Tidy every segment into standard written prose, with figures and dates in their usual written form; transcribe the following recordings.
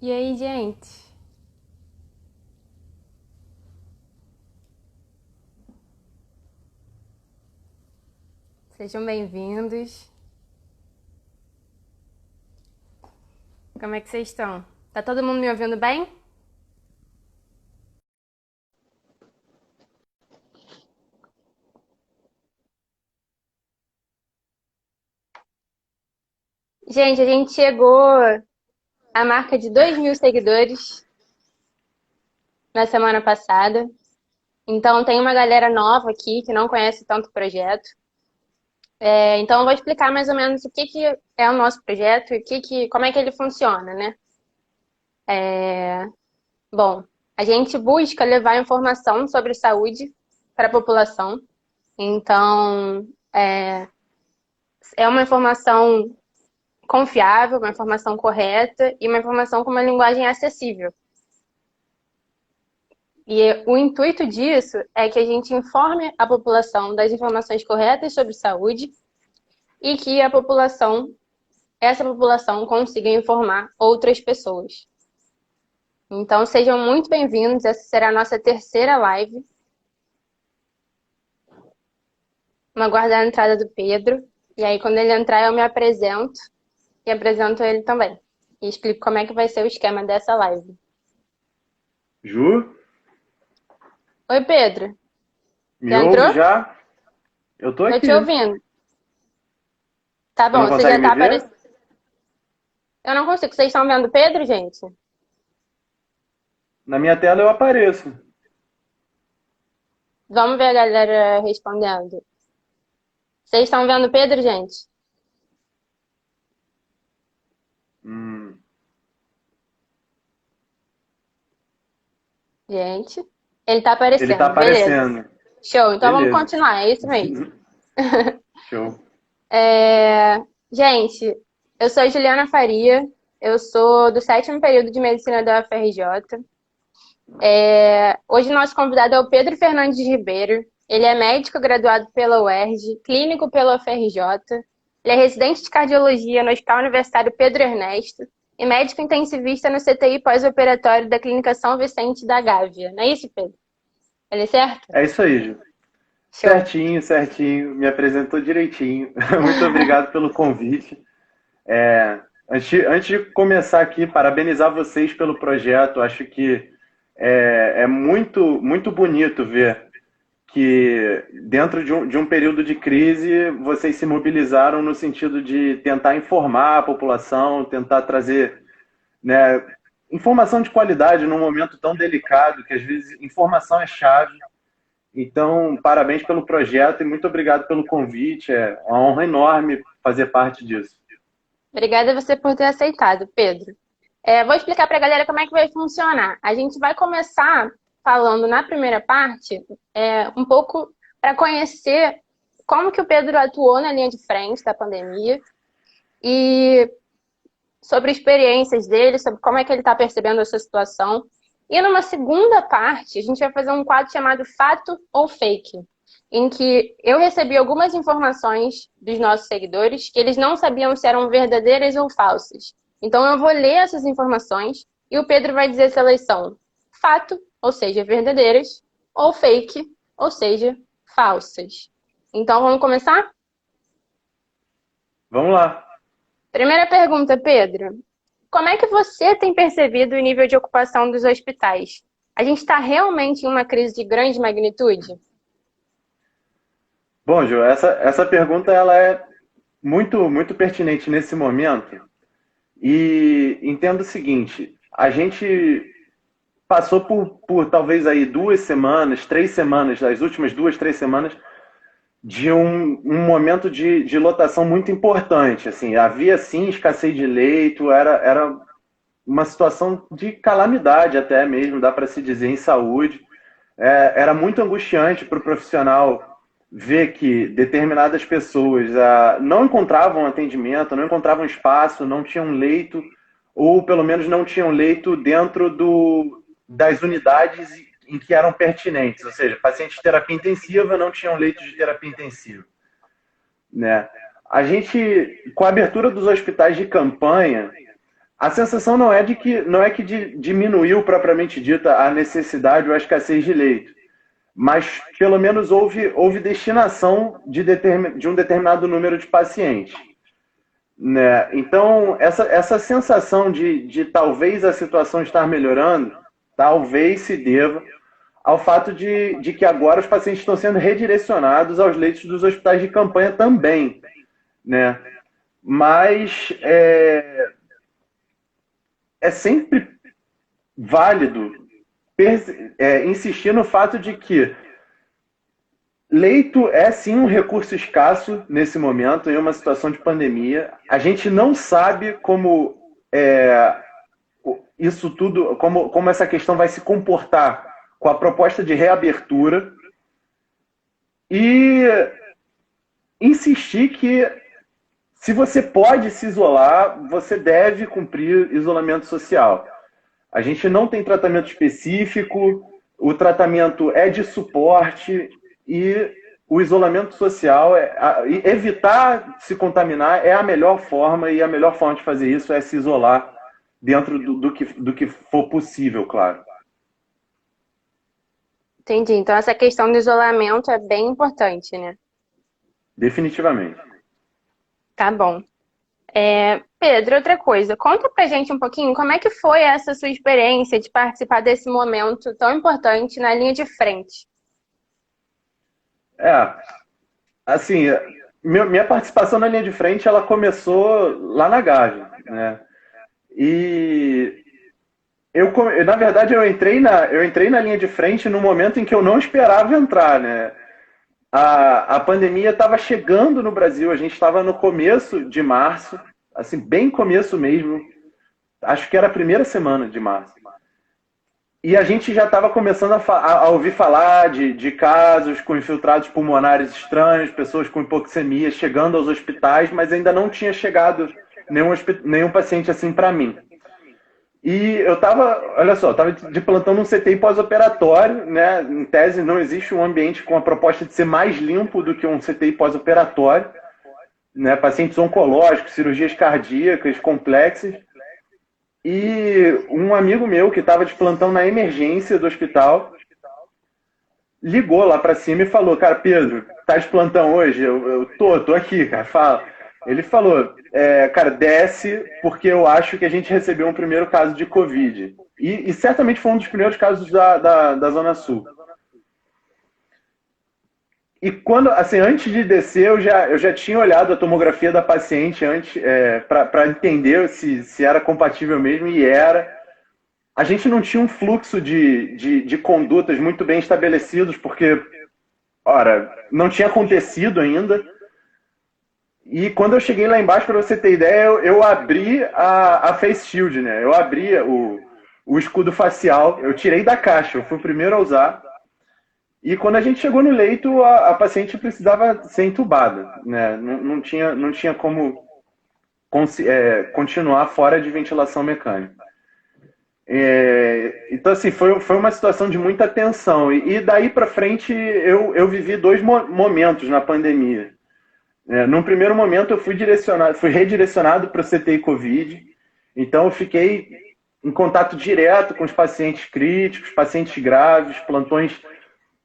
E aí, gente? Sejam bem-vindos. Como é que vocês estão? Tá todo mundo me ouvindo bem? Gente, a gente chegou à marca de 2.000 seguidores na semana passada. Então, tem uma galera nova aqui que não conhece tanto o projeto. Então, eu vou explicar mais ou menos o que que é o nosso projeto e como é que ele funciona, né? Bom, a gente busca levar informação sobre saúde para a população. Então, é uma informação confiável, uma informação correta e uma informação com uma linguagem acessível. E o intuito disso é que a gente informe a população das informações corretas sobre saúde e que essa população consiga informar outras pessoas. Então, sejam muito bem-vindos. Essa será a nossa terceira live. Vamos aguardar a entrada do Pedro. E aí, quando ele entrar, eu me apresento e apresento ele também. E explico como é que vai ser o esquema dessa live. Ju, Oi, Pedro. me Já ouve entrou? já? Eu tô Tô aqui. te ouvindo. Tá Você bom, não você consegue já me tá ver? aparecendo. Eu não consigo. Vocês estão vendo o Pedro, gente? Na minha tela eu apareço. Vamos ver a galera respondendo. Vocês estão vendo o Pedro, gente? Hum, Gente, ele tá ele tá aparecendo. Beleza. aparecendo. Show. Então vamos Beleza. continuar. É isso mesmo. Show. Gente, eu sou a Juliana Faria. Eu sou do sétimo período de medicina da UFRJ. Hoje nosso convidado é o Pedro Fernandes Ribeiro. Ele é médico graduado pela UERJ, clínico pela UFRJ. Ele é residente de cardiologia no Hospital Universitário Pedro Ernesto e médico intensivista no CTI pós-operatório da Clínica São Vicente da Gávea. Não é isso, Pedro? Falei certo? É isso aí, Ju. Show. Certinho, certinho. Me apresentou direitinho. Muito obrigado pelo convite. Antes de começar aqui, parabenizar vocês pelo projeto. Acho que é muito, muito bonito ver que dentro de um período de crise vocês se mobilizaram no sentido de tentar informar a população, tentar trazer, né, informação de qualidade num momento tão delicado, que às vezes informação é chave. Então, parabéns pelo projeto e muito obrigado pelo convite. É uma honra enorme fazer parte disso. Obrigada a você por ter aceitado, Pedro. Vou explicar para a galera como é que vai funcionar. A gente vai começar falando na primeira parte um pouco para conhecer como que o Pedro atuou na linha de frente da pandemia e sobre experiências dele, sobre como é que ele está percebendo essa situação. E numa segunda parte, a gente vai fazer um quadro chamado Fato ou Fake, em que eu recebi algumas informações dos nossos seguidores que eles não sabiam se eram verdadeiras ou falsas. Então eu vou ler essas informações e o Pedro vai dizer se elas são fato, ou seja, verdadeiras, ou fake, ou seja, falsas. Então vamos começar? Vamos lá. Primeira pergunta, Pedro. Como é que você tem percebido o nível de ocupação dos hospitais? A gente está realmente em uma crise de grande magnitude? Bom, Ju, essa pergunta ela é muito, muito pertinente nesse momento. E entendo o seguinte: a gente passou por talvez aí 2 semanas, 3 semanas, as últimas 2, 3 semanas, de um momento de lotação muito importante. Assim, havia sim escassez de leito, era uma situação de calamidade até mesmo, dá para se dizer, em saúde. Era muito angustiante para o profissional ver que determinadas pessoas não encontravam atendimento, não encontravam espaço, não tinham leito, ou pelo menos não tinham leito dentro das unidades em que eram pertinentes, ou seja, pacientes de terapia intensiva não tinham leito de terapia intensiva, né? A gente, com a abertura dos hospitais de campanha, A sensação não é que diminuiu propriamente dita a necessidade ou a escassez de leito, mas pelo menos houve destinação de um determinado número de pacientes, né? Então, essa sensação de talvez a situação estar melhorando, talvez se deva ao fato de que agora os pacientes estão sendo redirecionados aos leitos dos hospitais de campanha também, né? Mas é sempre válido insistir no fato de que leito é sim um recurso escasso nesse momento, em uma situação de pandemia. A gente não sabe como isso tudo, como essa questão vai se comportar com a proposta de reabertura, e insistir que se você pode se isolar, você deve cumprir isolamento social. A gente não tem tratamento específico, o tratamento é de suporte e o isolamento social, evitar se contaminar é a melhor forma, e a melhor forma de fazer isso é se isolar dentro do que for possível, claro. Entendi. Então, essa questão do isolamento é bem importante, né? Definitivamente. Tá bom. Pedro, outra coisa. Conta pra gente um pouquinho como é que foi essa sua experiência de participar desse momento tão importante na linha de frente. Assim, minha participação na linha de frente, ela começou lá na Gávea, né? E na verdade, eu entrei na linha de frente no momento em que eu não esperava entrar, né? A pandemia estava chegando no Brasil, a gente estava no começo de março, assim, bem começo mesmo, acho que era a primeira semana de março. E a gente já estava começando a ouvir falar de casos com infiltrados pulmonares estranhos, pessoas com hipoxemia chegando aos hospitais, mas ainda não tinha chegado nenhum paciente assim para mim. E eu estava de plantão num CTI pós-operatório, né? Em tese, não existe um ambiente com a proposta de ser mais limpo do que um CTI pós-operatório, né? Pacientes oncológicos, cirurgias cardíacas complexas. E um amigo meu que estava de plantão na emergência do hospital ligou lá para cima e falou: cara, Pedro, tá de plantão hoje? Eu tô aqui, cara, fala. Ele falou: cara, desce, porque eu acho que a gente recebeu um primeiro caso de Covid. E certamente foi um dos primeiros casos da Zona Sul. E quando, assim, antes de descer, eu já tinha olhado a tomografia da paciente antes, para entender se era compatível mesmo, e era. A gente não tinha um fluxo de condutas muito bem estabelecidos, porque, ora, não tinha acontecido ainda. E quando eu cheguei lá embaixo, para você ter ideia, eu abri a face shield, né? Eu abri o escudo facial, eu tirei da caixa, eu fui o primeiro a usar. E quando a gente chegou no leito, a paciente precisava ser entubada, né? Não tinha como continuar fora de ventilação mecânica. Então, assim, foi uma situação de muita tensão. E daí para frente, eu vivi dois momentos na pandemia. Num primeiro momento, eu fui redirecionado para o CTI Covid. Então, eu fiquei em contato direto com os pacientes críticos, pacientes graves, plantões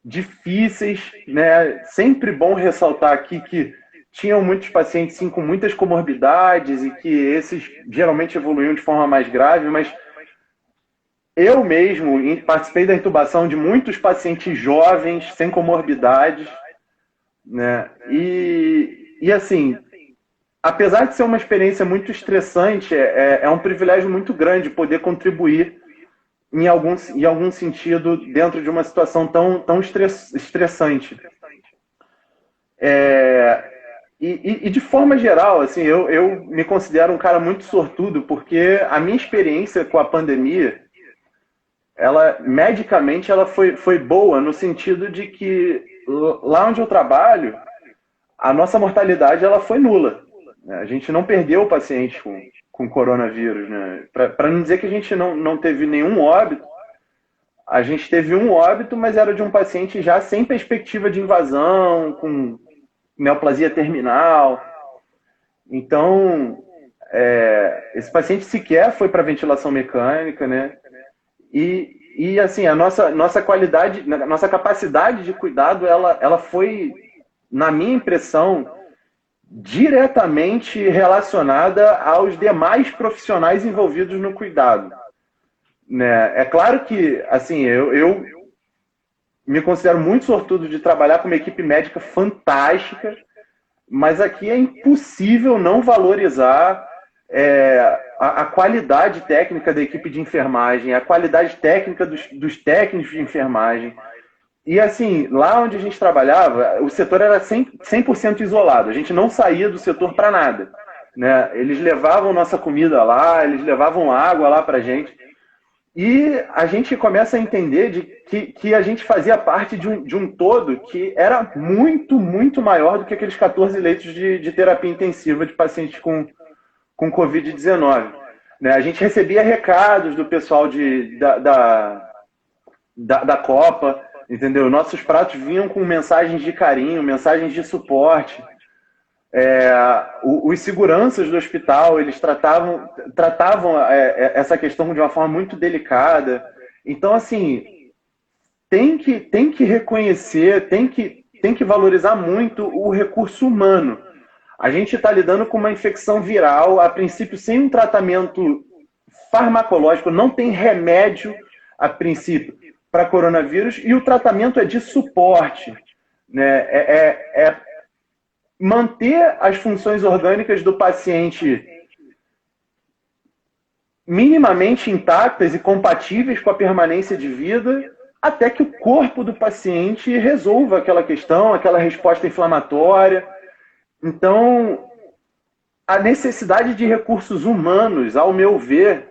difíceis, né? Sempre bom ressaltar aqui que tinham muitos pacientes sim, com muitas comorbidades, e que esses geralmente evoluíam de forma mais grave, mas eu mesmo participei da intubação de muitos pacientes jovens, sem comorbidades, né? E assim, apesar de ser uma experiência muito estressante, é um privilégio muito grande poder contribuir em algum sentido dentro de uma situação tão estressante. E de forma geral, assim, eu me considero um cara muito sortudo, porque a minha experiência com a pandemia, medicamente, ela foi boa, no sentido de que lá onde eu trabalho, a nossa mortalidade ela foi nula. A gente não perdeu o paciente com coronavírus, né? Para não dizer que a gente não teve nenhum óbito, a gente teve um óbito, mas era de um paciente já sem perspectiva de invasão, com neoplasia terminal. Então, esse paciente sequer foi para ventilação mecânica, né? E assim, a nossa qualidade, nossa capacidade de cuidado, ela foi, na minha impressão, diretamente relacionada aos demais profissionais envolvidos no cuidado, né? É claro que, assim, eu me considero muito sortudo de trabalhar com uma equipe médica fantástica, mas aqui é impossível não valorizar a qualidade técnica da equipe de enfermagem, a qualidade técnica dos técnicos de enfermagem. E assim, lá onde a gente trabalhava, o setor era 100% isolado, a gente não saía do setor para nada, né? Eles levavam nossa comida lá, eles levavam água lá para a gente. E a gente começa a entender que a gente fazia parte de um todo que era muito, muito maior do que aqueles 14 leitos de terapia intensiva de pacientes com Covid-19. Né? A gente recebia recados do pessoal da Copa, entendeu? Nossos pratos vinham com mensagens de carinho, mensagens de suporte. Os seguranças do hospital, eles tratavam essa questão de uma forma muito delicada. Então, assim, tem que reconhecer, tem que valorizar muito o recurso humano. A gente está lidando com uma infecção viral, a princípio, sem um tratamento farmacológico, não tem remédio, a princípio, para coronavírus, e o tratamento é de suporte, né? Manter as funções orgânicas do paciente minimamente intactas e compatíveis com a permanência de vida, até que o corpo do paciente resolva aquela questão, aquela resposta inflamatória. Então, a necessidade de recursos humanos, ao meu ver,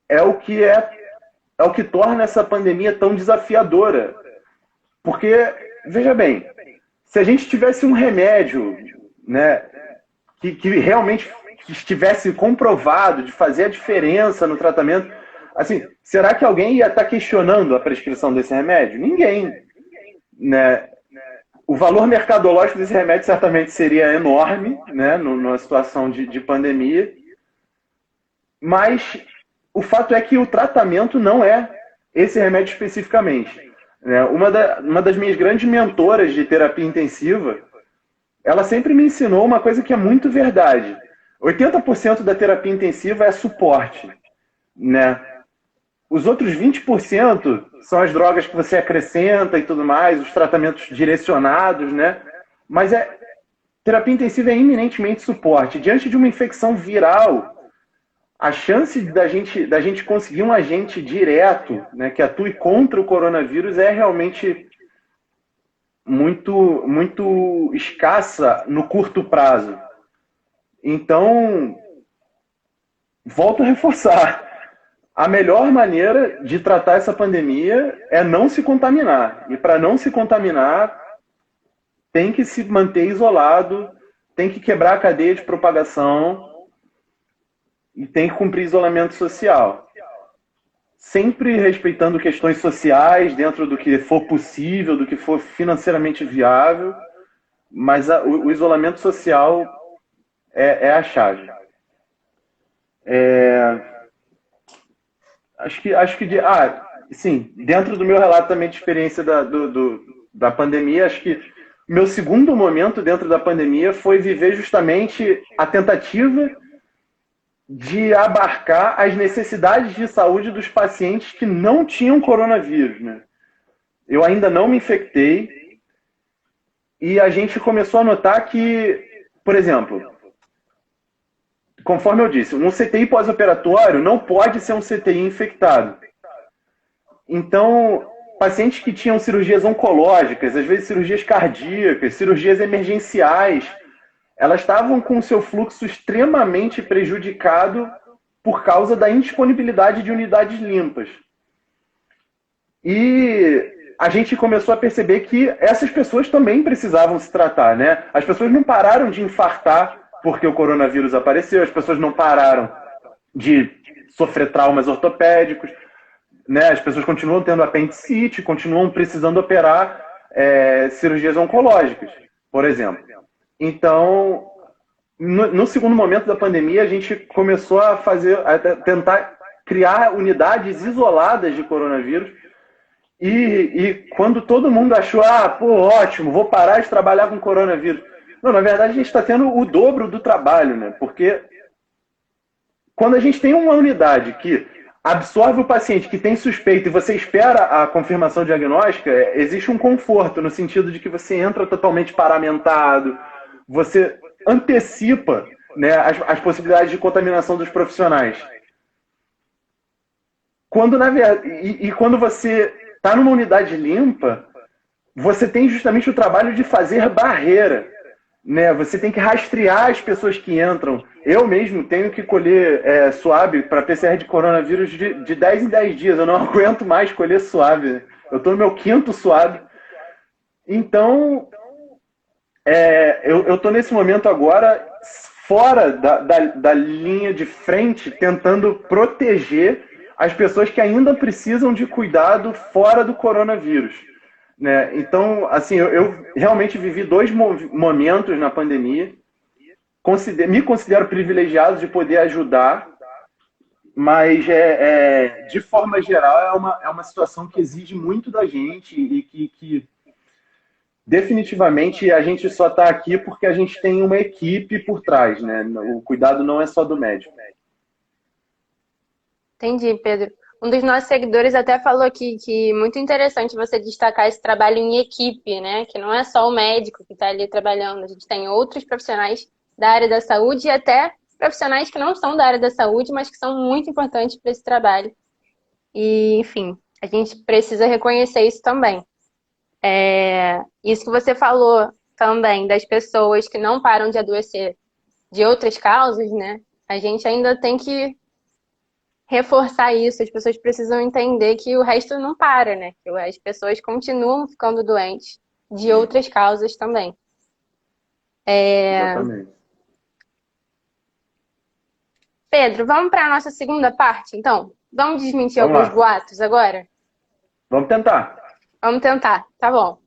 é o que torna essa pandemia tão desafiadora. Porque, veja bem, se a gente tivesse um remédio, né, que realmente estivesse comprovado de fazer a diferença no tratamento, assim, será que alguém ia estar questionando a prescrição desse remédio? Ninguém, né? O valor mercadológico desse remédio certamente seria enorme, né, numa situação de pandemia, mas o fato é que o tratamento não é esse remédio especificamente. Uma das minhas grandes mentoras de terapia intensiva, ela sempre me ensinou uma coisa que é muito verdade. 80% da terapia intensiva é suporte, né? Os outros 20% são as drogas que você acrescenta e tudo mais, os tratamentos direcionados, né? Mas terapia intensiva é eminentemente suporte. Diante de uma infecção viral, a chance da gente conseguir um agente direto, né, que atue contra o coronavírus é realmente muito, muito escassa no curto prazo. Então, volto a reforçar. A melhor maneira de tratar essa pandemia é não se contaminar. E para não se contaminar, tem que se manter isolado, tem que quebrar a cadeia de propagação e tem que cumprir isolamento social. Sempre respeitando questões sociais dentro do que for possível, do que for financeiramente viável, mas o isolamento social é a chave. Acho que sim, dentro do meu relato também de experiência da pandemia, acho que meu segundo momento dentro da pandemia foi viver justamente a tentativa de abarcar as necessidades de saúde dos pacientes que não tinham coronavírus, né? Eu ainda não me infectei e a gente começou a notar que, por exemplo, conforme eu disse, um CTI pós-operatório não pode ser um CTI infectado. Então, pacientes que tinham cirurgias oncológicas, às vezes cirurgias cardíacas, cirurgias emergenciais, elas estavam com o seu fluxo extremamente prejudicado por causa da indisponibilidade de unidades limpas. E a gente começou a perceber que essas pessoas também precisavam se tratar, né? As pessoas não pararam de infartar porque o coronavírus apareceu, as pessoas não pararam de sofrer traumas ortopédicos, né? As pessoas continuam tendo apendicite, continuam precisando operar cirurgias oncológicas, por exemplo. Então, no segundo momento da pandemia, a gente começou a tentar criar unidades isoladas de coronavírus. E quando todo mundo achou, pô, ótimo, vou parar de trabalhar com coronavírus. Não, na verdade, a gente está tendo o dobro do trabalho, né? Porque quando a gente tem uma unidade que absorve o paciente que tem suspeita e você espera a confirmação diagnóstica, existe um conforto no sentido de que você entra totalmente paramentado, você antecipa, né, as possibilidades de contaminação dos profissionais. Quando você está numa unidade limpa, você tem justamente o trabalho de fazer barreira, né? Você tem que rastrear as pessoas que entram. Eu mesmo tenho que colher swab para PCR de coronavírus de 10 em 10 dias. Eu não aguento mais colher swab. Eu estou no meu 5º swab. Então, eu estou nesse momento agora fora da linha de frente, tentando proteger as pessoas que ainda precisam de cuidado fora do coronavírus, né? Então, assim, eu realmente vivi 2 momentos na pandemia. Me considero privilegiado de poder ajudar, mas, de forma geral, é uma situação que exige muito da gente e que definitivamente a gente só está aqui porque a gente tem uma equipe por trás, né? O cuidado não é só do médico. Entendi, Pedro. Um dos nossos seguidores até falou aqui que muito interessante você destacar esse trabalho em equipe, né? Que não é só o médico que está ali trabalhando, a gente tem outros profissionais da área da saúde e até profissionais que não são da área da saúde, mas que são muito importantes para esse trabalho. E, enfim, a gente precisa reconhecer isso também. Isso que você falou também das pessoas que não param de adoecer de outras causas, né? A gente ainda tem que reforçar isso, as pessoas precisam entender que o resto não para, né? Que as pessoas continuam ficando doentes de outras causas também. Exatamente. Pedro, vamos para a nossa segunda parte, então? Vamos desmentir alguns boatos agora? Vamos tentar. Vamos tentar, tá bom.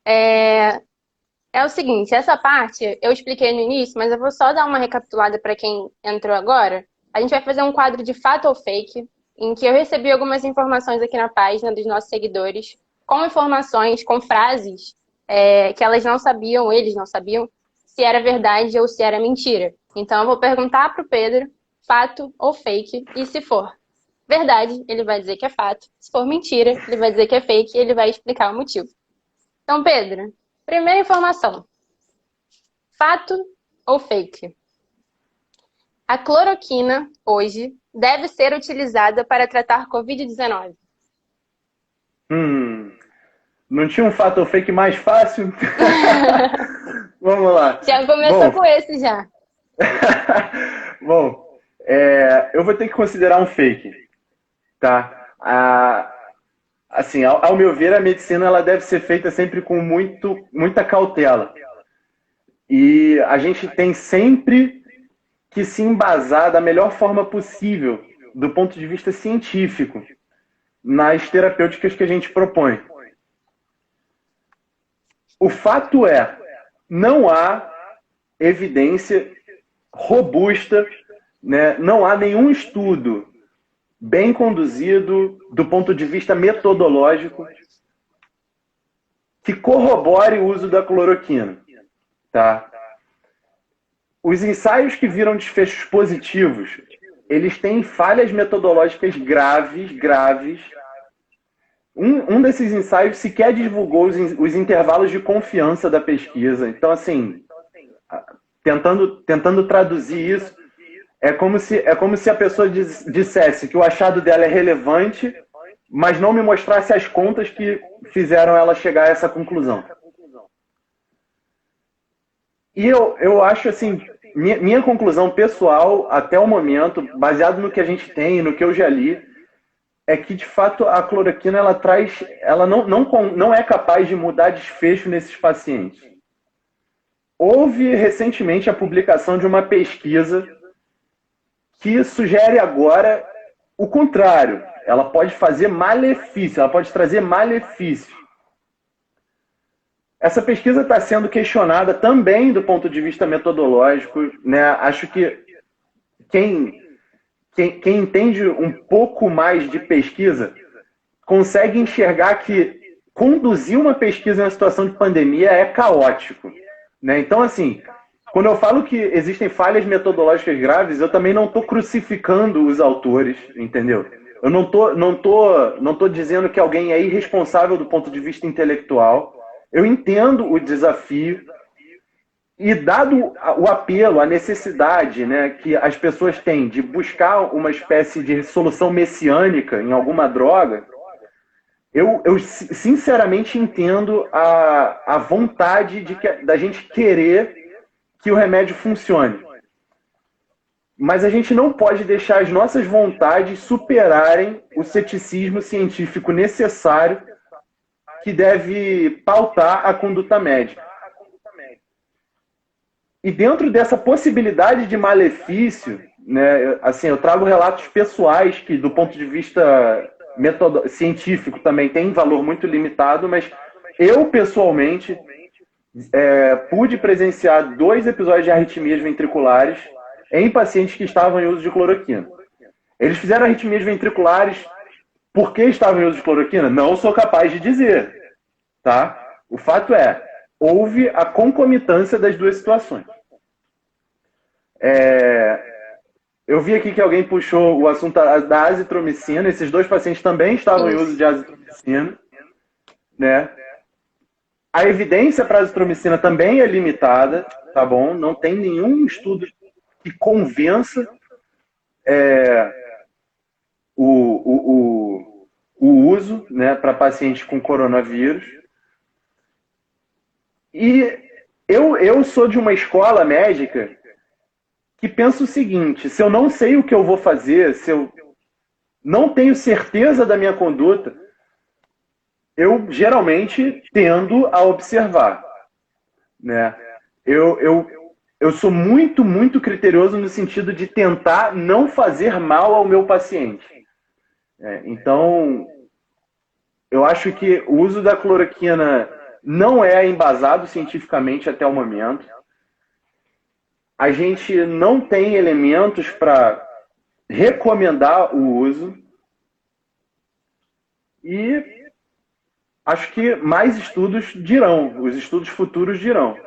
É o seguinte, essa parte eu expliquei no início, mas eu vou só dar uma recapitulada para quem entrou agora. A gente vai fazer um quadro de fato ou fake, em que eu recebi algumas informações aqui na página dos nossos seguidores, com informações, com frases que eles não sabiam se era verdade ou se era mentira. Então eu vou perguntar para o Pedro, fato ou fake, e se for verdade, ele vai dizer que é fato. Se for mentira, ele vai dizer que é fake e ele vai explicar o motivo. Então, Pedro, primeira informação. Fato ou fake? A cloroquina, hoje, deve ser utilizada para tratar Covid-19. Não tinha um fato ou fake mais fácil? Vamos lá. Já começou com esse, já. Bom, eu vou ter que considerar um fake, tá? Assim, ao meu ver, a medicina ela deve ser feita sempre com muita cautela. E a gente tem sempre que se embasar da melhor forma possível, do ponto de vista científico, nas terapêuticas que a gente propõe. O fato é, não há evidência robusta, né? Não há nenhum estudo bem conduzido do ponto de vista metodológico que corrobore o uso da cloroquina, tá? Os ensaios que viram desfechos positivos, eles têm falhas metodológicas graves. Um desses ensaios sequer divulgou os intervalos de confiança da pesquisa. Então, assim, tentando traduzir isso, é como se a pessoa dissesse que o achado dela é relevante, mas não me mostrasse as contas que fizeram ela chegar a essa conclusão. E eu acho assim, minha conclusão pessoal, até o momento, baseado no que a gente tem, no que eu já li, é que, de fato, a cloroquina ela não é capaz de mudar desfecho nesses pacientes. Houve recentemente a publicação de uma pesquisa que sugere agora o contrário. Ela pode fazer malefício, ela pode trazer malefício. essa pesquisa está sendo questionada também do ponto de vista metodológico, né? Acho que quem entende um pouco mais de pesquisa consegue enxergar que conduzir uma pesquisa em uma situação de pandemia é caótico, né? Então, assim, quando eu falo que existem falhas metodológicas graves, eu também não estou crucificando os autores, entendeu? Eu não tô dizendo que alguém é irresponsável do ponto de vista intelectual. Eu entendo o desafio e, dado o apelo, a necessidade, né, que as pessoas têm de buscar uma espécie de solução messiânica em alguma droga, eu sinceramente entendo a vontade da gente querer que o remédio funcione. Mas a gente não pode deixar as nossas vontades superarem o ceticismo científico necessário que deve pautar a conduta médica. E dentro dessa possibilidade de malefício, né, assim, eu trago relatos pessoais que, do ponto de vista científico, também tem valor muito limitado, mas eu, pessoalmente, pude presenciar 2 episódios de arritmias ventriculares em pacientes que estavam em uso de cloroquina. Eles fizeram arritmias ventriculares por que estavam em uso de cloroquina? Não sou capaz de dizer, tá? O fato é, houve a concomitância das 2 situações. Eu vi aqui que alguém puxou o assunto da azitromicina. Esses 2 pacientes também estavam em uso de azitromicina, né? A evidência para a azitromicina também é limitada, tá bom? Não tem nenhum estudo que convença o uso, né, para pacientes com coronavírus. E eu sou de uma escola médica que pensa o seguinte: se eu não sei o que eu vou fazer, se eu não tenho certeza da minha conduta, eu geralmente tendo a observar, né? Eu sou muito, muito criterioso no sentido de tentar não fazer mal ao meu paciente. Então, eu acho que o uso da cloroquina não é embasado cientificamente até o momento. A gente não tem elementos para recomendar o uso. E acho que mais estudos dirão, os estudos futuros dirão.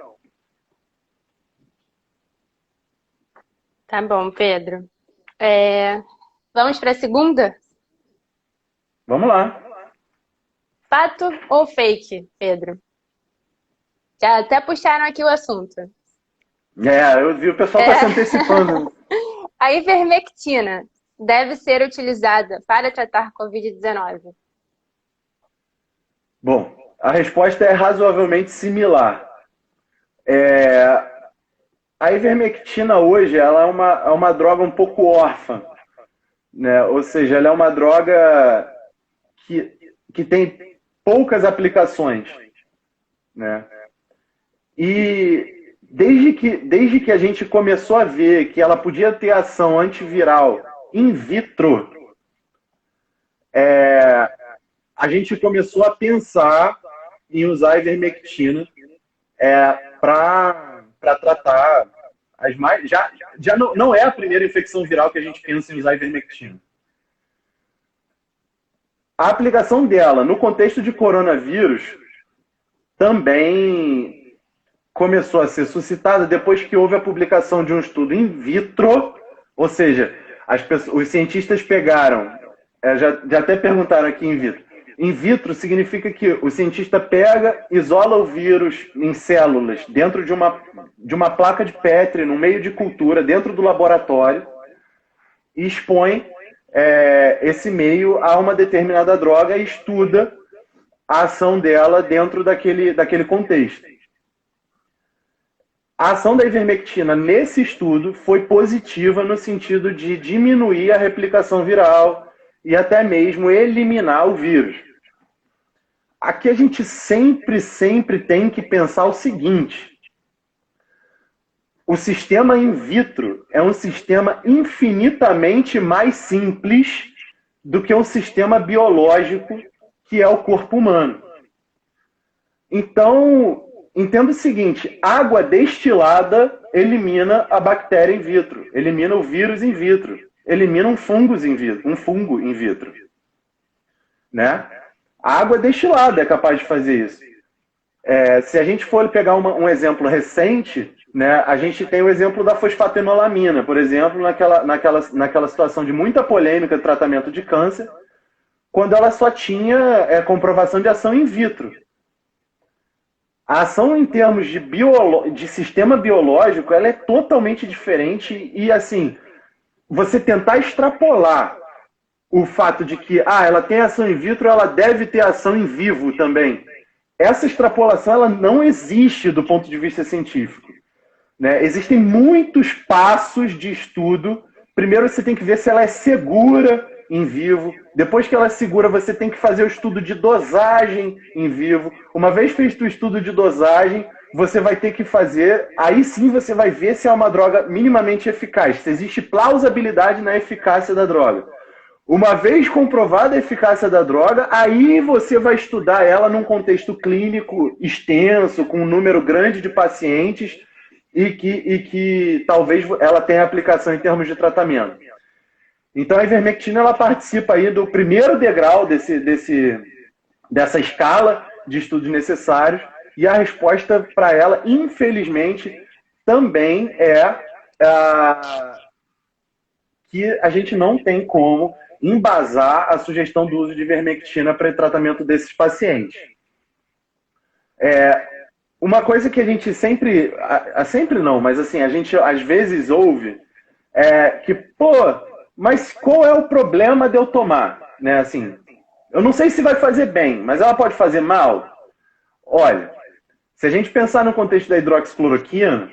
Tá bom, Pedro. Vamos para a segunda? Vamos lá. Fato ou fake, Pedro? Já até puxaram aqui o assunto. Eu vi, o pessoal está se antecipando. A ivermectina deve ser utilizada para tratar Covid-19? Bom, a resposta é razoavelmente similar. A ivermectina hoje ela é uma droga um pouco órfã, né? Ou seja, ela é uma droga que tem poucas aplicações, né? E desde que a gente começou a ver que ela podia ter ação antiviral in vitro, a gente começou a pensar em usar a ivermectina para tratar as mais... Já não é a primeira infecção viral que a gente pensa em usar a ivermectina. A aplicação dela no contexto de coronavírus também começou a ser suscitada depois que houve a publicação de um estudo in vitro, ou seja, os cientistas pegaram, já até perguntaram aqui in vitro. In vitro significa que o cientista pega, isola o vírus em células dentro de uma placa de Petri, no meio de cultura, dentro do laboratório, e expõe esse meio a uma determinada droga e estuda a ação dela dentro daquele contexto. A ação da ivermectina nesse estudo foi positiva no sentido de diminuir a replicação viral e até mesmo eliminar o vírus. Aqui a gente sempre tem que pensar o seguinte: o sistema in vitro é um sistema infinitamente mais simples do que um sistema biológico que é o corpo humano. Então, entenda o seguinte, água destilada elimina a bactéria in vitro, elimina o vírus in vitro, elimina um fungo in vitro. Né? A água destilada é capaz de fazer isso. Se a gente for pegar um exemplo recente, né, a gente tem o exemplo da fosfatenolamina, por exemplo, naquela situação de muita polêmica de tratamento de câncer, quando ela só tinha comprovação de ação in vitro. A ação em termos de sistema biológico, ela é totalmente diferente e, assim, você tentar extrapolar o fato de que ela tem ação in vitro, ela deve ter ação em vivo também. Essa extrapolação ela não existe do ponto de vista científico. Né? Existem muitos passos de estudo. Primeiro você tem que ver se ela é segura em vivo. Depois que ela é segura, você tem que fazer o estudo de dosagem em vivo. Uma vez feito o estudo de dosagem, você vai ter que fazer, aí sim você vai ver se é uma droga minimamente eficaz, se existe plausibilidade na eficácia da droga. Uma vez comprovada a eficácia da droga, aí você vai estudar ela num contexto clínico extenso, com um número grande de pacientes e que talvez ela tenha aplicação em termos de tratamento. Então a ivermectina ela participa aí do primeiro degrau dessa escala de estudos necessários e a resposta para ela, infelizmente, também que a gente não tem como embasar a sugestão do uso de ivermectina para o tratamento desses pacientes. Uma coisa que a gente sempre não, mas assim, a gente às vezes ouve que, mas qual é o problema de eu tomar? Né, assim, eu não sei se vai fazer bem, mas ela pode fazer mal? Olha, se a gente pensar no contexto da hidroxicloroquina,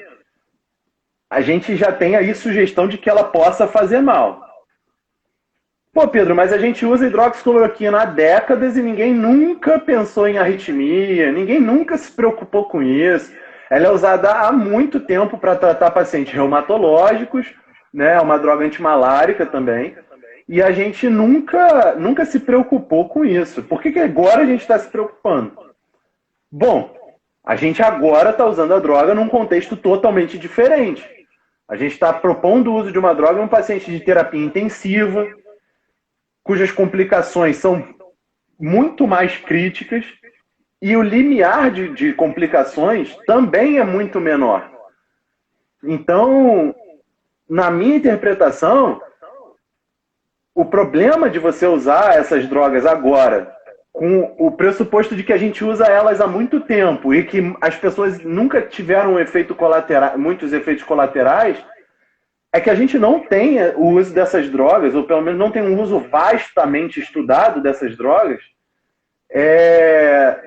a gente já tem aí sugestão de que ela possa fazer mal. Pedro, mas a gente usa hidroxicloroquina há décadas e ninguém nunca pensou em arritmia, ninguém nunca se preocupou com isso. Ela é usada há muito tempo para tratar pacientes reumatológicos, né? É uma droga antimalárica também. E a gente nunca se preocupou com isso. Por que agora a gente está se preocupando? Bom, a gente agora está usando a droga num contexto totalmente diferente. A gente está propondo o uso de uma droga em um paciente de terapia intensiva, cujas complicações são muito mais críticas e o limiar de complicações também é muito menor. Então, na minha interpretação, o problema de você usar essas drogas agora, com o pressuposto de que a gente usa elas há muito tempo e que as pessoas nunca tiveram muitos efeitos colaterais, é que a gente não tem o uso dessas drogas, ou pelo menos não tem um uso vastamente estudado dessas drogas,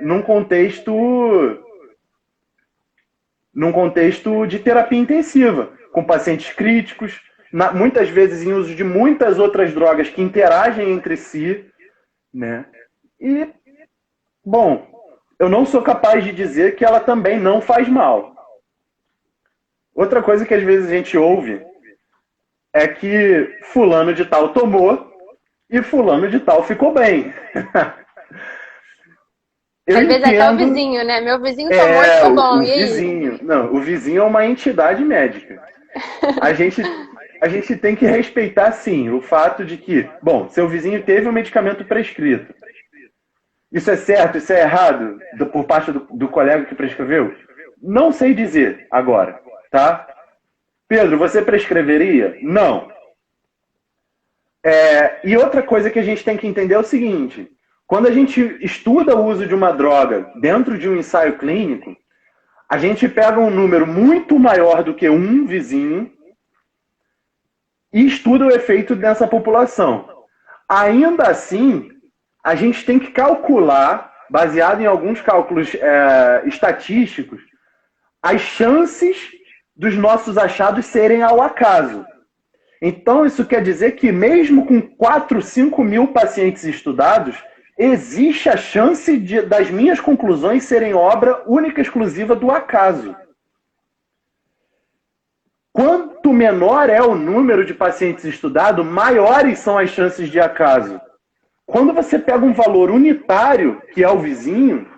num contexto de terapia intensiva, com pacientes críticos, muitas vezes em uso de muitas outras drogas que interagem entre si, né? E, bom, eu não sou capaz de dizer que ela também não faz mal. Outra coisa que às vezes a gente ouve é que fulano de tal tomou e fulano de tal ficou bem. Às vezes até o vizinho, né? Meu vizinho tomou e ficou bom. E aí? Vizinho. Não, o vizinho é uma entidade médica. A gente tem que respeitar, sim, o fato de que, bom, seu vizinho teve um medicamento prescrito. Isso é certo, isso é errado por parte do colega que prescreveu? Não sei dizer agora, tá? Pedro, você prescreveria? Não. E outra coisa que a gente tem que entender é o seguinte: quando a gente estuda o uso de uma droga dentro de um ensaio clínico, a gente pega um número muito maior do que um vizinho e estuda o efeito nessa população. Ainda assim, a gente tem que calcular, baseado em alguns cálculos estatísticos, as chances dos nossos achados serem ao acaso. Então, isso quer dizer que mesmo com 4, 5 mil pacientes estudados, existe a chance das minhas conclusões serem obra única e exclusiva do acaso. Quanto menor é o número de pacientes estudados, maiores são as chances de acaso. Quando você pega um valor unitário, que é o vizinho,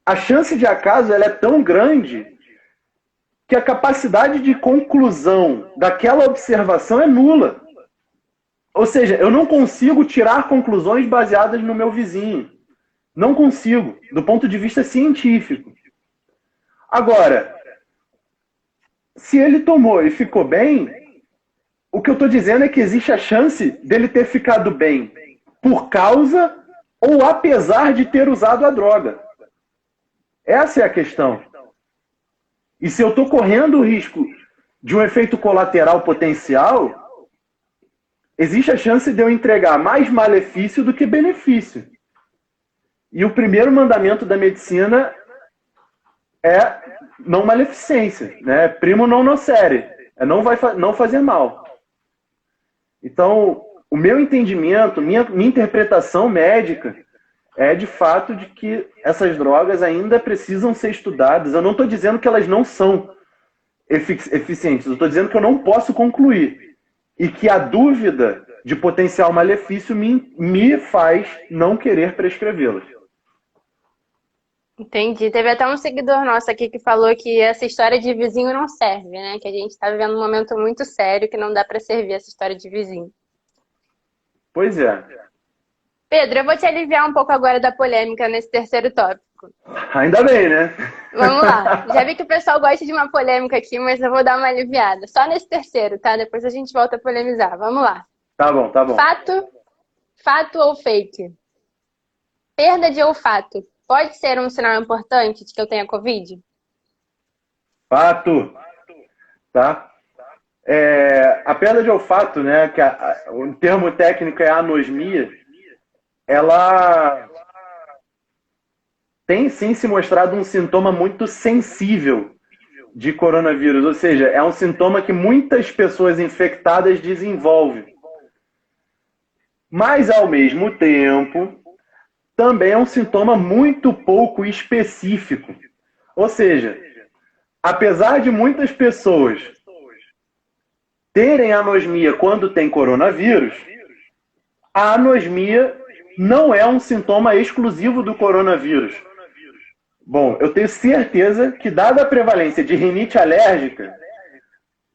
a chance de acaso ela é tão grande que a capacidade de conclusão daquela observação é nula. Ou seja, eu não consigo tirar conclusões baseadas no meu vizinho. Não consigo, do ponto de vista científico. Agora, se ele tomou e ficou bem, o que eu estou dizendo é que existe a chance dele ter ficado bem por causa ou apesar de ter usado a droga. Essa é a questão. E se eu estou correndo o risco de um efeito colateral potencial, existe a chance de eu entregar mais malefício do que benefício. E o primeiro mandamento da medicina é não maleficência, né? Primo non nocere, é não fazer mal. Então, o meu entendimento, minha interpretação médica é de fato de que essas drogas ainda precisam ser estudadas. Eu não estou dizendo que elas não são eficientes, eu estou dizendo que eu não posso concluir. E que a dúvida de potencial malefício me faz não querer prescrevê-las. Entendi. Teve até um seguidor nosso aqui que falou que essa história de vizinho não serve, né? Que a gente está vivendo um momento muito sério que não dá para servir essa história de vizinho. Pois é. Pedro, eu vou te aliviar um pouco agora da polêmica nesse terceiro tópico. Ainda bem, né? Vamos lá. Já vi que o pessoal gosta de uma polêmica aqui, mas eu vou dar uma aliviada. Só nesse terceiro, tá? Depois a gente volta a polemizar. Vamos lá. Tá bom, tá bom. Fato ou fake? Perda de olfato pode ser um sinal importante de que eu tenha Covid? Fato. Tá? A perda de olfato, né, que o termo técnico é anosmia, ela tem sim se mostrado um sintoma muito sensível de coronavírus, ou seja, é um sintoma que muitas pessoas infectadas desenvolvem. Mas, ao mesmo tempo, também é um sintoma muito pouco específico. Ou seja, apesar de muitas pessoas terem anosmia quando tem coronavírus, a anosmia não é um sintoma exclusivo do coronavírus. Bom, eu tenho certeza que, dada a prevalência de rinite alérgica,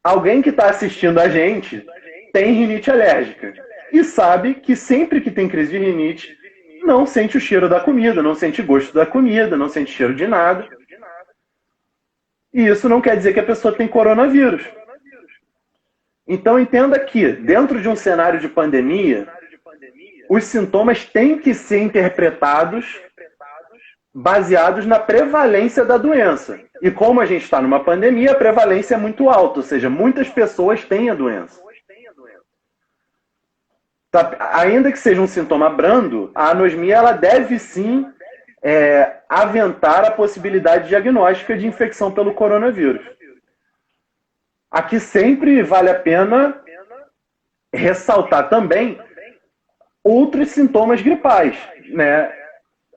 alguém que está assistindo a gente tem rinite alérgica e sabe que sempre que tem crise de rinite, não sente o cheiro da comida, não sente gosto da comida, não sente cheiro de nada. E isso não quer dizer que a pessoa tem coronavírus. Então entenda que, dentro de um cenário de pandemia, os sintomas têm que ser interpretados baseados na prevalência da doença. E como a gente está numa pandemia, a prevalência é muito alta, ou seja, muitas pessoas têm a doença. Ainda que seja um sintoma brando, a anosmia ela deve sim aventar a possibilidade diagnóstica de infecção pelo coronavírus. Aqui sempre vale a pena ressaltar também outros sintomas gripais, né?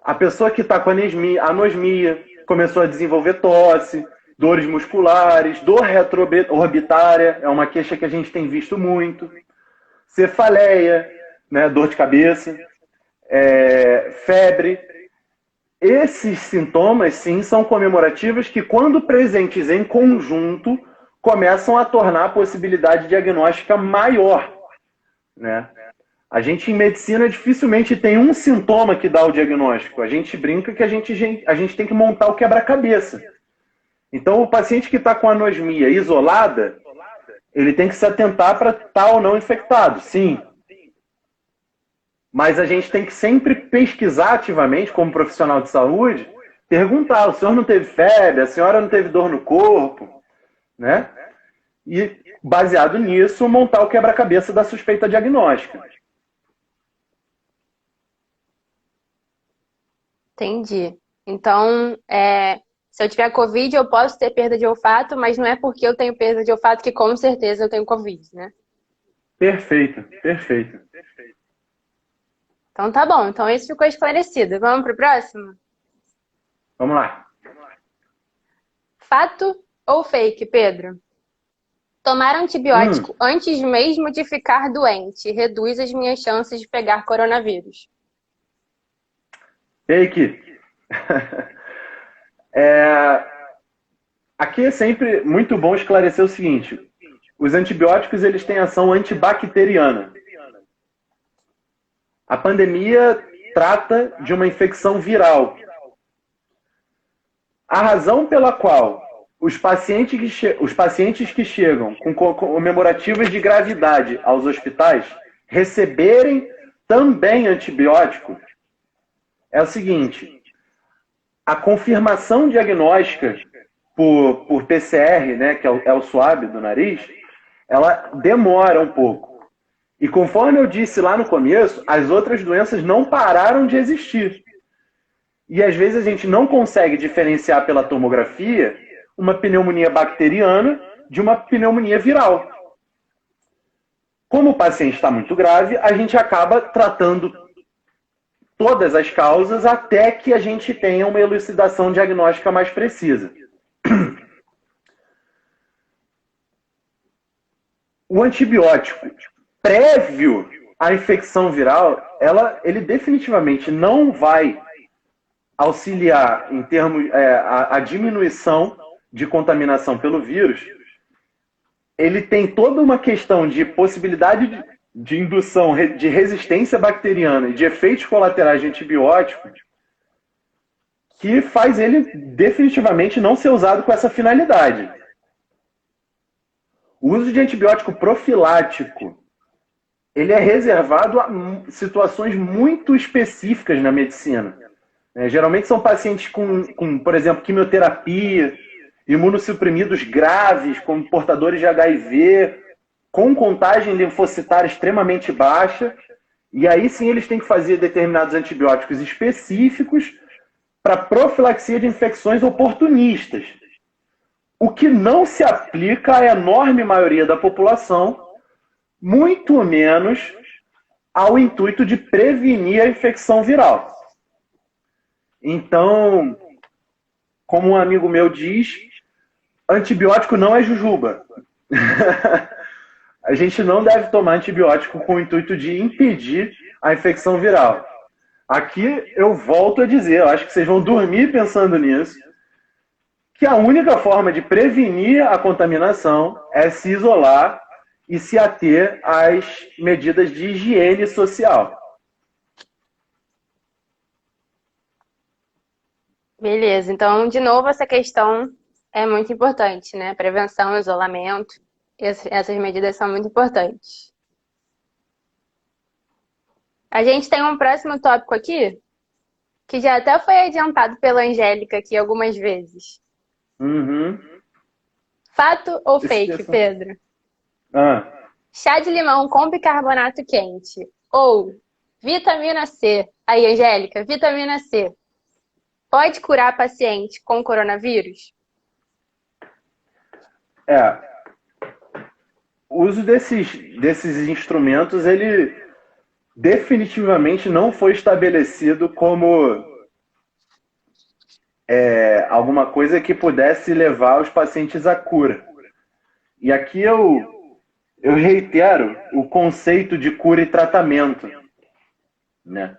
A pessoa que está com anosmia começou a desenvolver tosse, dores musculares, dor retroorbitária, é uma queixa que a gente tem visto muito, cefaleia, né, dor de cabeça, febre. Esses sintomas, sim, são comemorativos que, quando presentes em conjunto, começam a tornar a possibilidade diagnóstica maior, né? A gente, em medicina, dificilmente tem um sintoma que dá o diagnóstico. A gente brinca que a gente tem que montar o quebra-cabeça. Então, o paciente que está com anosmia isolada, ele tem que se atentar para estar ou não infectado, sim. Mas a gente tem que sempre pesquisar ativamente, como profissional de saúde, perguntar: o senhor não teve febre? A senhora não teve dor no corpo? Né? E, baseado nisso, montar o quebra-cabeça da suspeita diagnóstica. Entendi. Então, se eu tiver Covid, eu posso ter perda de olfato, mas não é porque eu tenho perda de olfato que com certeza eu tenho Covid, né? Perfeito, perfeito. Então tá bom, então isso ficou esclarecido. Vamos pro próximo? Vamos lá. Fato ou fake, Pedro? Tomar antibiótico antes mesmo de ficar doente reduz as minhas chances de pegar coronavírus. Fake. Aqui é sempre muito bom esclarecer o seguinte: os antibióticos eles têm ação antibacteriana. A pandemia trata de uma infecção viral. A razão pela qual os pacientes que chegam com comemorativas de gravidade aos hospitais receberem também antibiótico é o seguinte: a confirmação diagnóstica por PCR, né, que é o swab do nariz, ela demora um pouco. E conforme eu disse lá no começo, as outras doenças não pararam de existir. E às vezes a gente não consegue diferenciar pela tomografia uma pneumonia bacteriana de uma pneumonia viral. Como o paciente está muito grave, a gente acaba tratando todas as causas até que a gente tenha uma elucidação diagnóstica mais precisa. O antibiótico prévio à infecção viral, ele definitivamente não vai auxiliar em termos a diminuição de contaminação pelo vírus. Ele tem toda uma questão de possibilidade de indução de resistência bacteriana e de efeitos colaterais de antibiótico que faz ele definitivamente não ser usado com essa finalidade. O uso de antibiótico profilático ele é reservado a situações muito específicas na medicina. Geralmente são pacientes com, por exemplo, quimioterapia, imunossuprimidos graves, como portadores de HIV, com contagem linfocitária extremamente baixa, e aí sim eles têm que fazer determinados antibióticos específicos para profilaxia de infecções oportunistas, o que não se aplica à enorme maioria da população, muito menos ao intuito de prevenir a infecção viral. Então, como um amigo meu diz, antibiótico não é jujuba. A gente não deve tomar antibiótico com o intuito de impedir a infecção viral. Aqui eu volto a dizer, eu acho que vocês vão dormir pensando nisso, que a única forma de prevenir a contaminação é se isolar e se ater às medidas de higiene social. Beleza, então, de novo, essa questão é muito importante, né? Prevenção, isolamento, essas medidas são muito importantes. A gente tem um próximo tópico aqui, que já até foi adiantado pela Angélica aqui algumas vezes. Uhum. Fato ou fake, Pedro? Chá de limão com bicarbonato quente ou vitamina C. Aí, Angélica, vitamina C. Pode curar paciente com coronavírus? O uso desses instrumentos, ele definitivamente não foi estabelecido como alguma coisa que pudesse levar os pacientes à cura. E aqui eu reitero o conceito de cura e tratamento, né?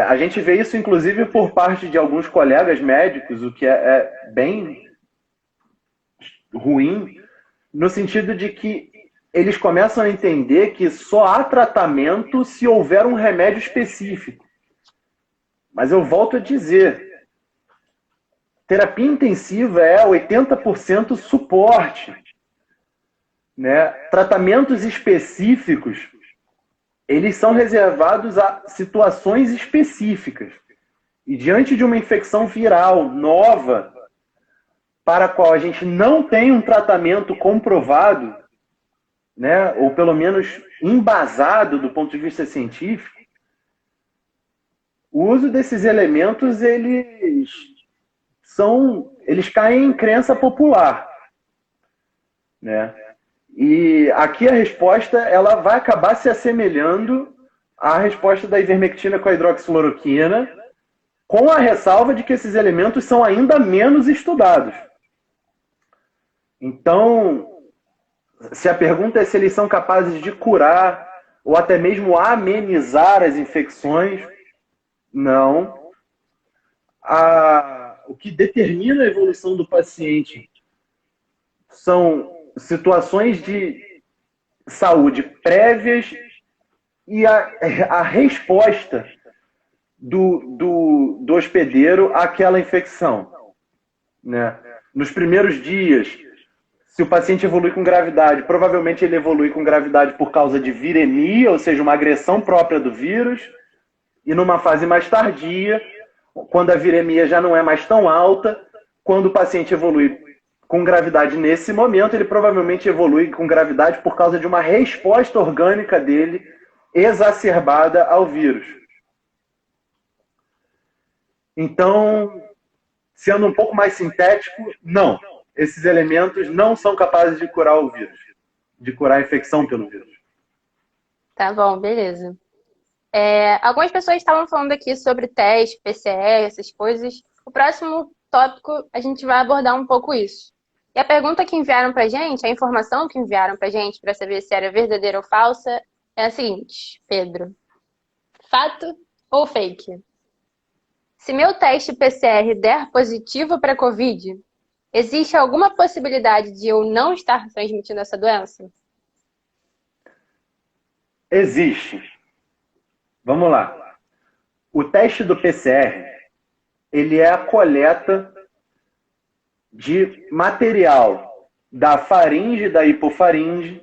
A gente vê isso, inclusive, por parte de alguns colegas médicos, o que é bem ruim, no sentido de que eles começam a entender que só há tratamento se houver um remédio específico. Mas eu volto a dizer, terapia intensiva é 80% suporte, né? Tratamentos específicos, eles são reservados a situações específicas. E diante de uma infecção viral nova, para a qual a gente não tem um tratamento comprovado, né, ou pelo menos embasado do ponto de vista científico, o uso desses elementos, eles caem em crença popular, né? E aqui a resposta ela vai acabar se assemelhando à resposta da ivermectina com a hidroxicloroquina, com a ressalva de que esses elementos são ainda menos estudados. Então, se a pergunta é se eles são capazes de curar ou até mesmo amenizar as infecções, não. o que determina a evolução do paciente são situações de saúde prévias e a resposta do hospedeiro àquela infecção, né? Nos primeiros dias, se o paciente evolui com gravidade, provavelmente ele evolui com gravidade por causa de viremia, ou seja, uma agressão própria do vírus, e numa fase mais tardia, quando a viremia já não é mais tão alta, quando o paciente evolui com gravidade nesse momento, ele provavelmente evolui com gravidade por causa de uma resposta orgânica dele exacerbada ao vírus. Então, sendo um pouco mais sintético, não. Esses elementos não são capazes de curar o vírus, de curar a infecção pelo vírus. Tá bom, beleza. Algumas pessoas estavam falando aqui sobre teste, PCR, essas coisas. O próximo tópico, a gente vai abordar um pouco isso. E a pergunta que enviaram pra gente, a informação que enviaram pra gente para saber se era verdadeira ou falsa, é a seguinte, Pedro. Fato ou fake? Se meu teste PCR der positivo para Covid, existe alguma possibilidade de eu não estar transmitindo essa doença? Existe. Vamos lá. O teste do PCR, ele é a coleta de material da faringe e da hipofaringe,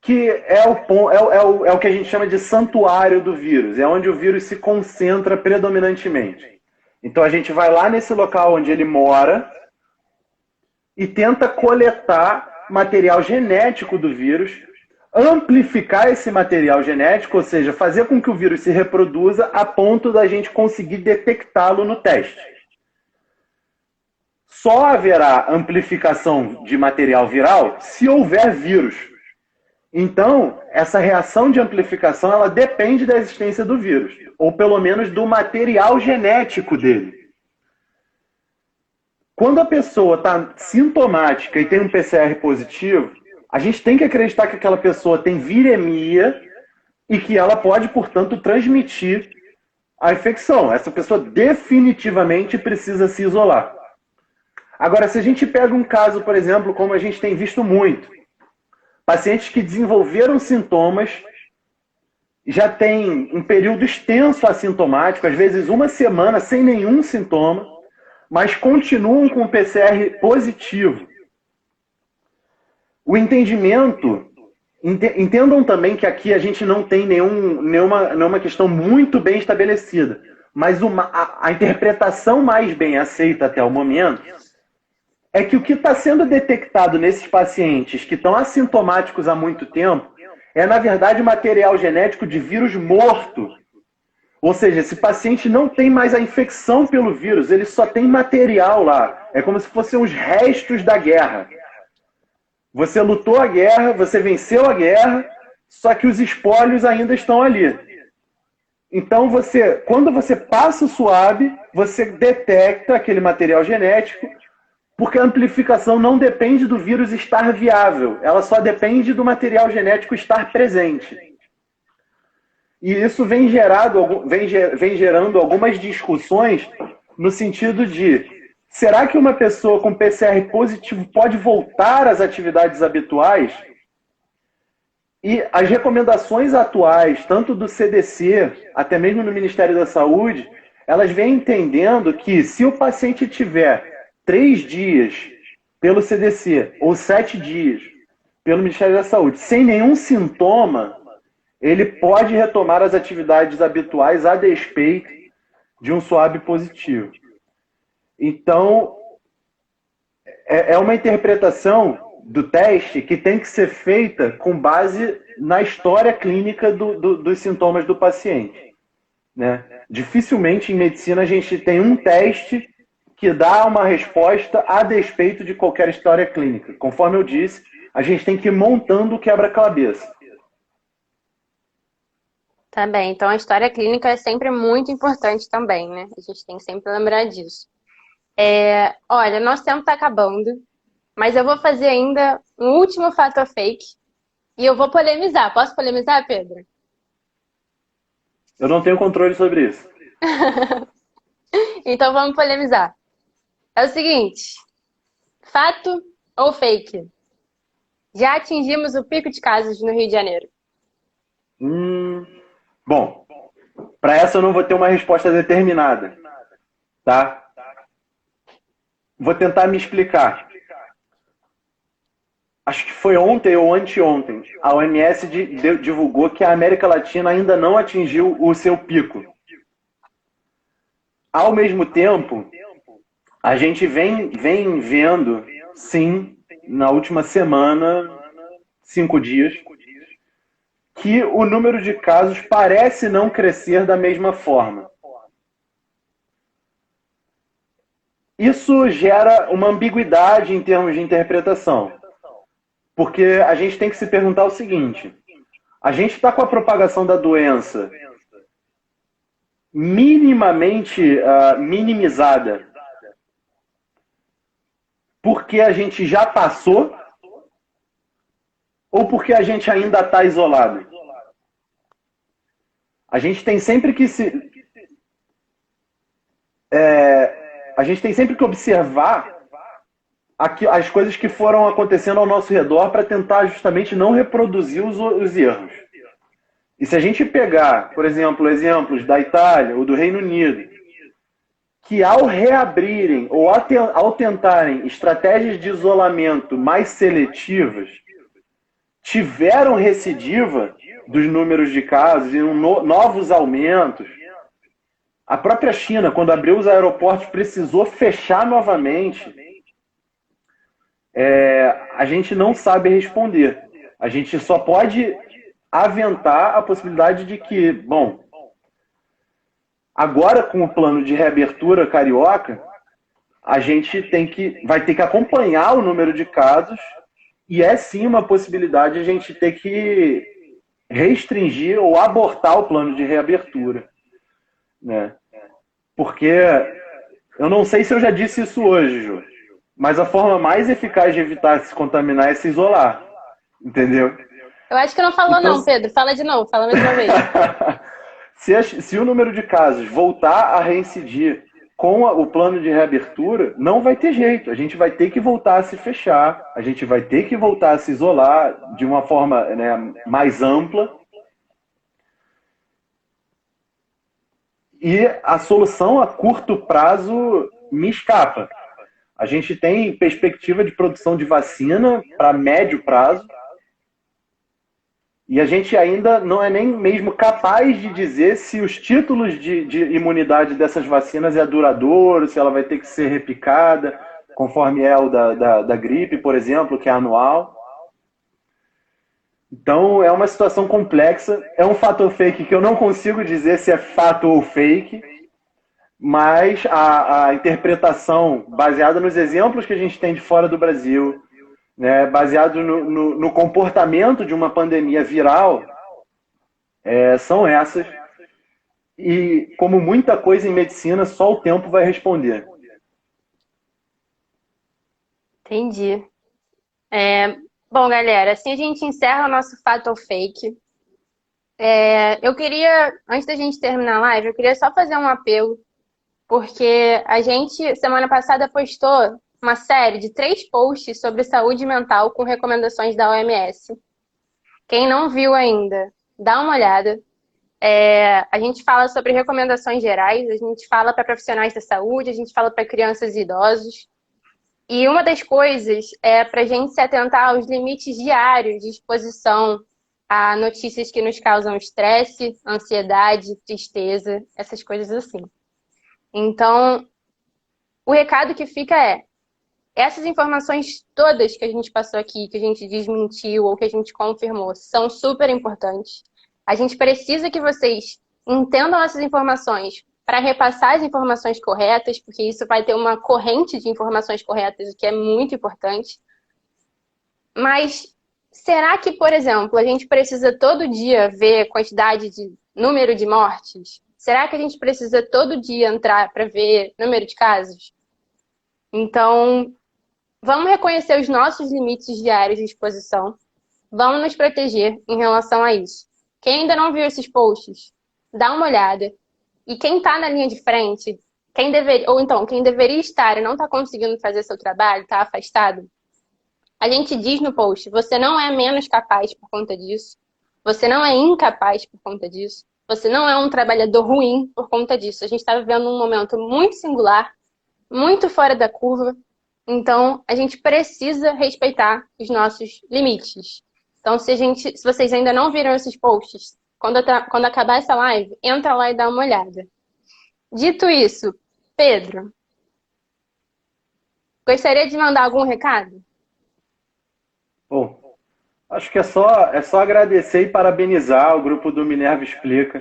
que é o que a gente chama de santuário do vírus, é onde o vírus se concentra predominantemente. Então a gente vai lá nesse local onde ele mora e tenta coletar material genético do vírus, amplificar esse material genético, ou seja, fazer com que o vírus se reproduza a ponto da gente conseguir detectá-lo no teste. Só haverá amplificação de material viral se houver vírus. Então, essa reação de amplificação, ela depende da existência do vírus, ou pelo menos do material genético dele. Quando a pessoa está sintomática e tem um PCR positivo, a gente tem que acreditar que aquela pessoa tem viremia e que ela pode, portanto, transmitir a infecção. Essa pessoa definitivamente precisa se isolar. Agora, se a gente pega um caso, por exemplo, como a gente tem visto muito, pacientes que desenvolveram sintomas, já tem um período extenso assintomático, às vezes uma semana sem nenhum sintoma, mas continuam com o PCR positivo. O entendimento, entendam também que aqui a gente não tem nenhuma questão muito bem estabelecida, mas a interpretação mais bem aceita até o momento é que o que está sendo detectado nesses pacientes que estão assintomáticos há muito tempo é, na verdade, material genético de vírus morto. Ou seja, esse paciente não tem mais a infecção pelo vírus, ele só tem material lá. É como se fossem os restos da guerra. Você lutou a guerra, você venceu a guerra, só que os espólios ainda estão ali. Então, quando você passa o SWAB, você detecta aquele material genético, porque a amplificação não depende do vírus estar viável, ela só depende do material genético estar presente. E isso vem gerando algumas discussões no sentido de: será que uma pessoa com PCR positivo pode voltar às atividades habituais? E as recomendações atuais, tanto do CDC, até mesmo no Ministério da Saúde, elas vêm entendendo que se o paciente tiver 3 dias pelo CDC ou 7 dias pelo Ministério da Saúde sem nenhum sintoma, ele pode retomar as atividades habituais a despeito de um SWAB positivo. Então, é uma interpretação do teste que tem que ser feita com base na história clínica dos sintomas do paciente, né? Dificilmente em medicina a gente tem um teste que dá uma resposta a despeito de qualquer história clínica. Conforme eu disse, a gente tem que ir montando o quebra-cabeça. Tá bem, então a história clínica é sempre muito importante também, né? A gente tem que sempre lembrar disso. Olha, nosso tempo tá acabando, mas eu vou fazer ainda um último fato fake e eu vou polemizar. Posso polemizar, Pedro? Eu não tenho controle sobre isso. Então vamos polemizar. É o seguinte, fato ou fake? Já atingimos o pico de casos no Rio de Janeiro. Bom, para essa eu não vou ter uma resposta determinada, tá? Vou tentar me explicar. Acho que foi ontem ou anteontem, a OMS divulgou que a América Latina ainda não atingiu o seu pico. Ao mesmo tempo, a gente vem vendo, sim, na última semana, 5 dias, que o número de casos parece não crescer da mesma forma. Isso gera uma ambiguidade em termos de interpretação. Porque a gente tem que se perguntar o seguinte: a gente está com a propagação da doença minimamente minimizada porque a gente já passou ou porque a gente ainda está isolado? A gente tem sempre que a gente tem sempre que observar as coisas que foram acontecendo ao nosso redor para tentar justamente não reproduzir os erros. E se a gente pegar, por exemplo, exemplos da Itália ou do Reino Unido, que ao reabrirem ou ao tentarem estratégias de isolamento mais seletivas, tiveram recidiva dos números de casos e novos aumentos. A própria China, quando abriu os aeroportos, precisou fechar novamente. A gente não sabe responder. A gente só pode aventar a possibilidade de que, bom, agora com o plano de reabertura carioca, a gente vai ter que acompanhar o número de casos e é sim uma possibilidade a gente ter que restringir ou abortar o plano de reabertura, né? Porque eu não sei se eu já disse isso hoje, Ju, mas a forma mais eficaz de evitar se contaminar é se isolar, entendeu? Eu acho que não falou Então, não, Pedro. Fala de novo, fala mais uma vez. se o número de casos voltar a reincidir com o plano de reabertura, não vai ter jeito. A gente vai ter que voltar a se fechar, a gente vai ter que voltar a se isolar de uma forma, né, mais ampla. E a solução a curto prazo me escapa. A gente tem perspectiva de produção de vacina para médio prazo, e a gente ainda não é nem mesmo capaz de dizer se os títulos de imunidade dessas vacinas é duradouro, se ela vai ter que ser replicada, conforme é o da gripe, por exemplo, que é anual. Então é uma situação complexa, é um fato fake que eu não consigo dizer se é fato ou fake, mas a interpretação baseada nos exemplos que a gente tem de fora do Brasil, né, baseado no comportamento de uma pandemia viral, são essas. E como muita coisa em medicina, só o tempo vai responder. Entendi. Bom, galera, assim a gente encerra o nosso fato ou fake. Eu queria, antes da gente terminar a live, eu queria só fazer um apelo, porque a gente, semana passada, postou uma série de 3 posts sobre saúde mental com recomendações da OMS. Quem não viu ainda, dá uma olhada. A gente fala sobre recomendações gerais, a gente fala para profissionais da saúde, a gente fala para crianças e idosos. E uma das coisas é para a gente se atentar aos limites diários de exposição a notícias que nos causam estresse, ansiedade, tristeza, essas coisas assim. Então, o recado que fica essas informações todas que a gente passou aqui, que a gente desmentiu ou que a gente confirmou, são super importantes. A gente precisa que vocês entendam essas informações para repassar as informações corretas, porque isso vai ter uma corrente de informações corretas, o que é muito importante. Mas será que, por exemplo, a gente precisa todo dia ver quantidade de número de mortes? Será que a gente precisa todo dia entrar para ver número de casos? Então, vamos reconhecer os nossos limites diários de exposição. Vamos nos proteger em relação a isso. Quem ainda não viu esses posts, dá uma olhada. E quem está na linha de frente, ou então, quem deveria estar e não está conseguindo fazer seu trabalho, está afastado, a gente diz no post, você não é menos capaz por conta disso, você não é incapaz por conta disso, você não é um trabalhador ruim por conta disso. A gente está vivendo um momento muito singular, muito fora da curva, então a gente precisa respeitar os nossos limites. Então, se vocês ainda não viram esses posts, quando acabar essa live, entra lá e dá uma olhada. Dito isso, Pedro, gostaria de mandar algum recado? Bom, acho que é só agradecer e parabenizar o grupo do Minerva Explica.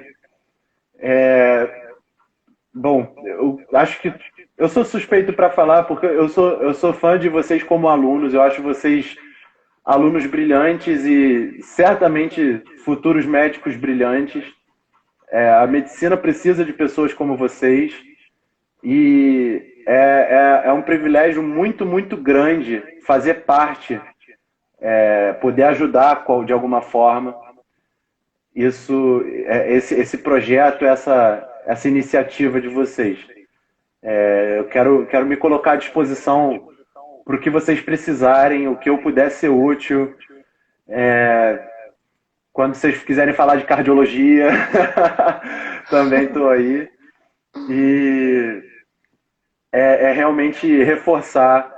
Bom, eu acho que eu sou suspeito para falar porque eu sou fã de vocês como alunos. Eu acho vocês alunos brilhantes e certamente futuros médicos brilhantes. A medicina precisa de pessoas como vocês e é um privilégio muito, muito grande fazer parte, poder ajudar de alguma forma. Esse projeto, essa iniciativa de vocês. Eu quero me colocar à disposição para o que vocês precisarem, o que eu puder ser útil. Quando vocês quiserem falar de cardiologia, também estou aí. E é realmente reforçar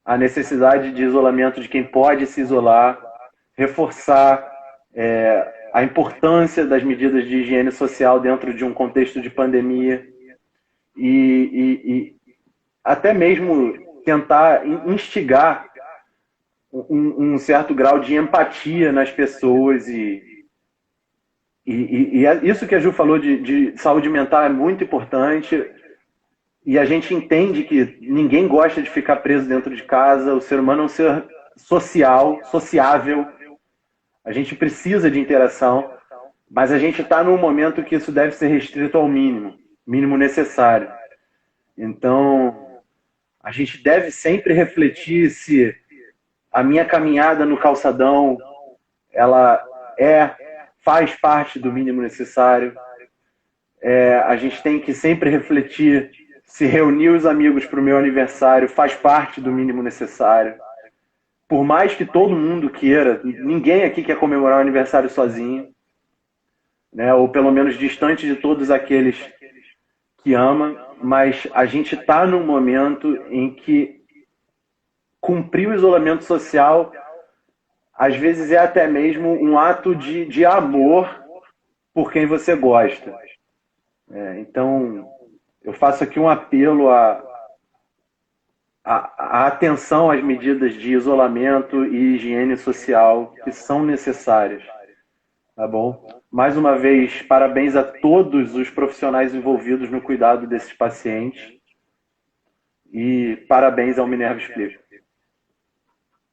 a necessidade de isolamento de quem pode se isolar, reforçar a importância das medidas de higiene social dentro de um contexto de pandemia e até mesmo tentar instigar um certo grau de empatia nas pessoas e isso que a Ju falou de saúde mental é muito importante e a gente entende que ninguém gosta de ficar preso dentro de casa, o ser humano é um ser sociável, a gente precisa de interação, mas a gente está num momento que isso deve ser restrito ao mínimo necessário. Então, a gente deve sempre refletir se a minha caminhada no calçadão, ela faz parte do mínimo necessário. A gente tem que sempre refletir se reunir os amigos para o meu aniversário faz parte do mínimo necessário. Por mais que todo mundo queira, ninguém aqui quer comemorar o aniversário sozinho, né? Ou pelo menos distante de todos aqueles que ama, mas a gente está num momento em que cumprir o isolamento social às vezes é até mesmo um ato de amor por quem você gosta. Então, eu faço aqui um apelo a atenção às medidas de isolamento e higiene social que são necessárias, tá bom? Mais uma vez, parabéns a todos os profissionais envolvidos no cuidado desses pacientes e parabéns ao Minerva Explica.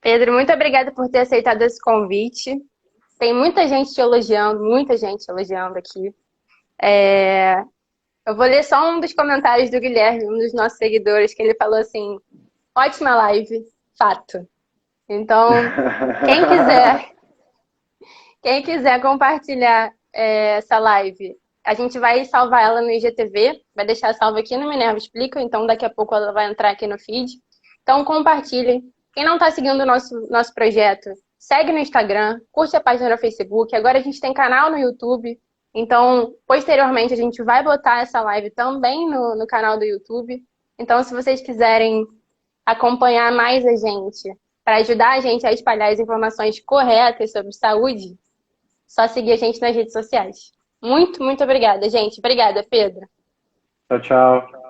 Pedro, muito obrigada por ter aceitado esse convite. Tem muita gente te elogiando, aqui. Eu vou ler só um dos comentários do Guilherme, um dos nossos seguidores, que ele falou assim: ótima live, fato. Então, quem quiser compartilhar essa live, a gente vai salvar ela no IGTV, vai deixar salva aqui no Minerva Explica, então daqui a pouco ela vai entrar aqui no feed. Então, compartilhem. Quem não está seguindo o nosso projeto, segue no Instagram, curte a página no Facebook. Agora a gente tem canal no YouTube. Então, posteriormente, a gente vai botar essa live também no canal do YouTube. Então, se vocês quiserem acompanhar mais a gente, para ajudar a gente a espalhar as informações corretas sobre saúde, só seguir a gente nas redes sociais. Muito, muito obrigada, gente. Obrigada, Pedro. Tchau, tchau.